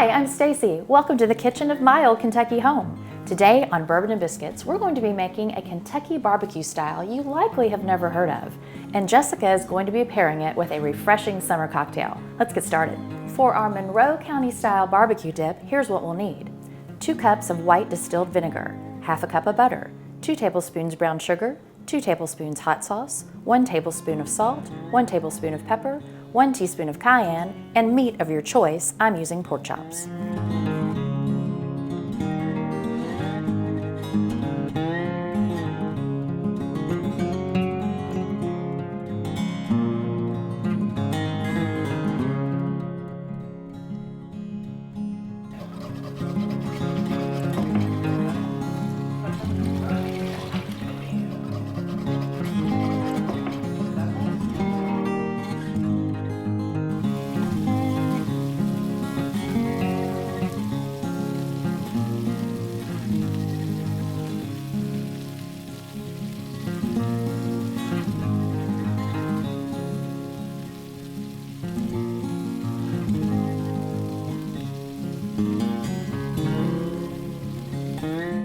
Hi, I'm Stacy. Welcome to the kitchen of my old Kentucky home. Today on Bourbon and Biscuits, we're going to be making a Kentucky barbecue style you likely have never heard of. And Jessica is going to be pairing it with a refreshing summer cocktail. Let's get started. For our Monroe County style barbecue dip, here's what we'll need. 2 cups of white distilled vinegar, half a cup of butter, 2 tablespoons brown sugar, 2 tablespoons hot sauce, 1 tablespoon of salt, 1 tablespoon of pepper, 1 teaspoon of cayenne, and meat of your choice. I'm using pork chops.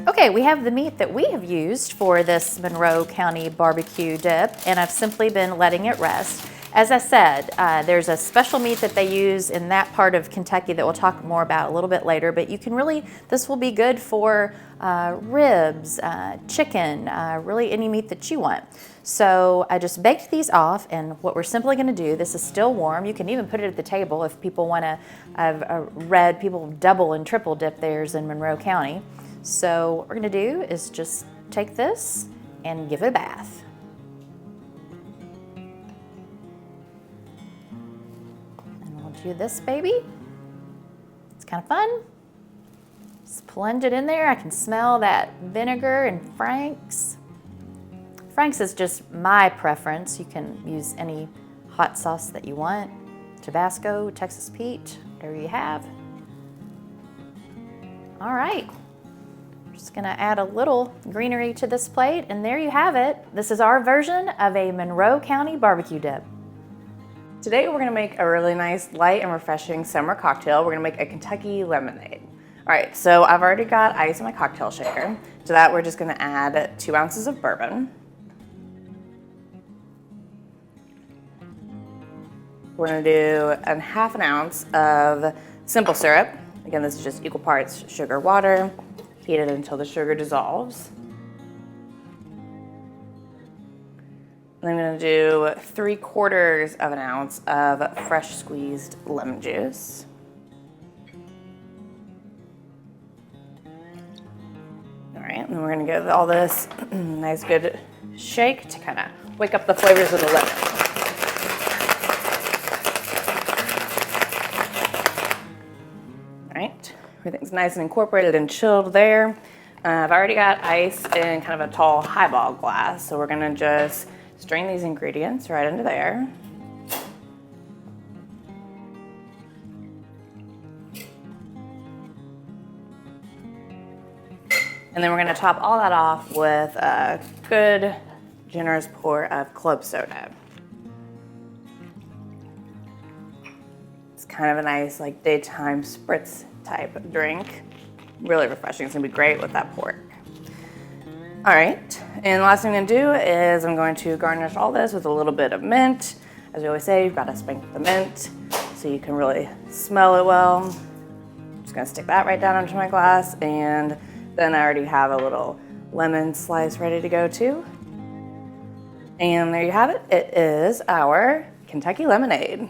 Okay, we have the meat that we have used for this Monroe County barbecue dip, and I've simply been letting it rest. As I said, there's a special meat that they use in that part of Kentucky that we'll talk more about a little bit later, but you can really, this will be good for ribs, chicken, really any meat that you want. So I just baked these off, and what we're simply gonna do, this is still warm, you can even put it at the table if people wanna, I've read people double and triple dip theirs in Monroe County. So what we're gonna do is just take this and give it a bath. And we'll do this baby. It's kind of fun. Just plunge it in there. I can smell that vinegar and Frank's. Frank's is just my preference. You can use any hot sauce that you want. Tabasco, Texas Pete, whatever you have. All right. Just gonna add a little greenery to this plate, and there you have it. This is our version of a Monroe County barbecue dip. Today we're gonna make a really nice light and refreshing summer cocktail. We're gonna make a Kentucky lemonade. All right, so I've already got ice in my cocktail shaker. To that we're just gonna add 2 ounces of bourbon. We're gonna do a ½ ounce of simple syrup. Again, this is just equal parts sugar, water. Heat it until the sugar dissolves. And I'm gonna do 3/4 of an ounce of fresh squeezed lemon juice. All right, and then we're gonna give all this a nice good shake to kind of wake up the flavors of the lemon. All right. Everything's nice and incorporated and chilled there. I've already got ice in kind of a tall highball glass, so we're gonna just strain these ingredients right into there. And then we're gonna top all that off with a good, generous pour of club soda. It's kind of a nice, like, daytime spritz type of drink. Really refreshing. It's gonna be great with that pork. All right, and the last thing I'm gonna do is I'm going to garnish all this with a little bit of mint. As we always say, you've gotta sprinkle the mint so you can really smell it well. I'm just gonna stick that right down into my glass, and then I already have a little lemon slice ready to go too. And there you have it. It is our Kentucky lemonade.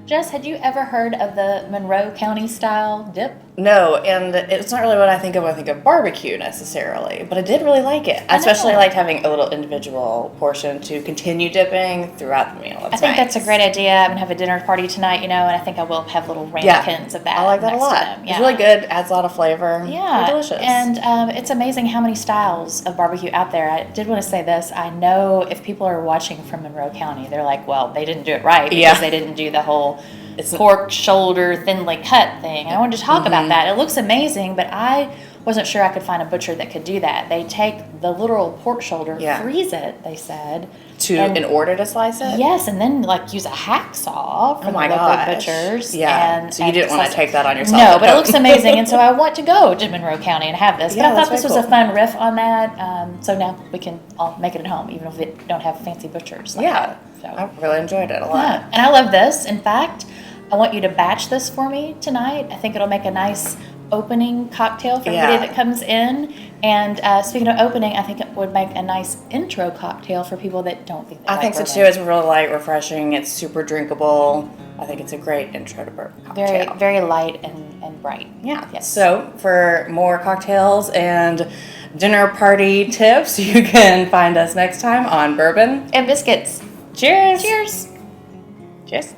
Jess, had you ever heard of the Monroe County style dip? No, and it's not really what I think of when I think of barbecue necessarily, but I did really like it. I especially liked having a little individual portion to continue dipping throughout the meal. I think that's a great idea. I'm gonna have a dinner party tonight, you know, and I think I will have little ramekins of that. I like that a lot. Yeah. It's really good, adds a lot of flavor. Yeah, They're delicious. And it's amazing how many styles of barbecue out there. I did want to say this. I know if people are watching from Monroe County, they're like, well, they didn't do it right because they didn't do the whole pork shoulder thinly cut thing. I wanted to talk about that. It looks amazing, but I wasn't sure I could find a butcher that could do that. They take the literal pork shoulder, Yeah. freeze it, they said. In order to slice it? Yes, and then like use a hacksaw from Oh my the local gosh. butchers. Yeah. So you didn't want to slice it. take that on yourself. No, but it looks amazing, and so I want to go to Monroe County and have this. Yeah, But I that's thought this was very a fun riff on that. So now we can all make it at home, even if we don't have fancy butchers. Like Yeah. that. So. I really enjoyed it a lot. Yeah, and I love this. In fact, I want you to batch this for me tonight. I think it'll make a nice opening cocktail for everybody Yeah. that comes in. And speaking of opening, I think it would make a nice intro cocktail for people that don't think they I like think so bourbon. too. It's really light, refreshing. It's super drinkable. I think it's a great intro to bourbon cocktail. Very, very light and bright. Yeah. Yes. So for more cocktails and dinner party tips, you can find us next time on Bourbon And biscuits. Cheers. Cheers. Cheers.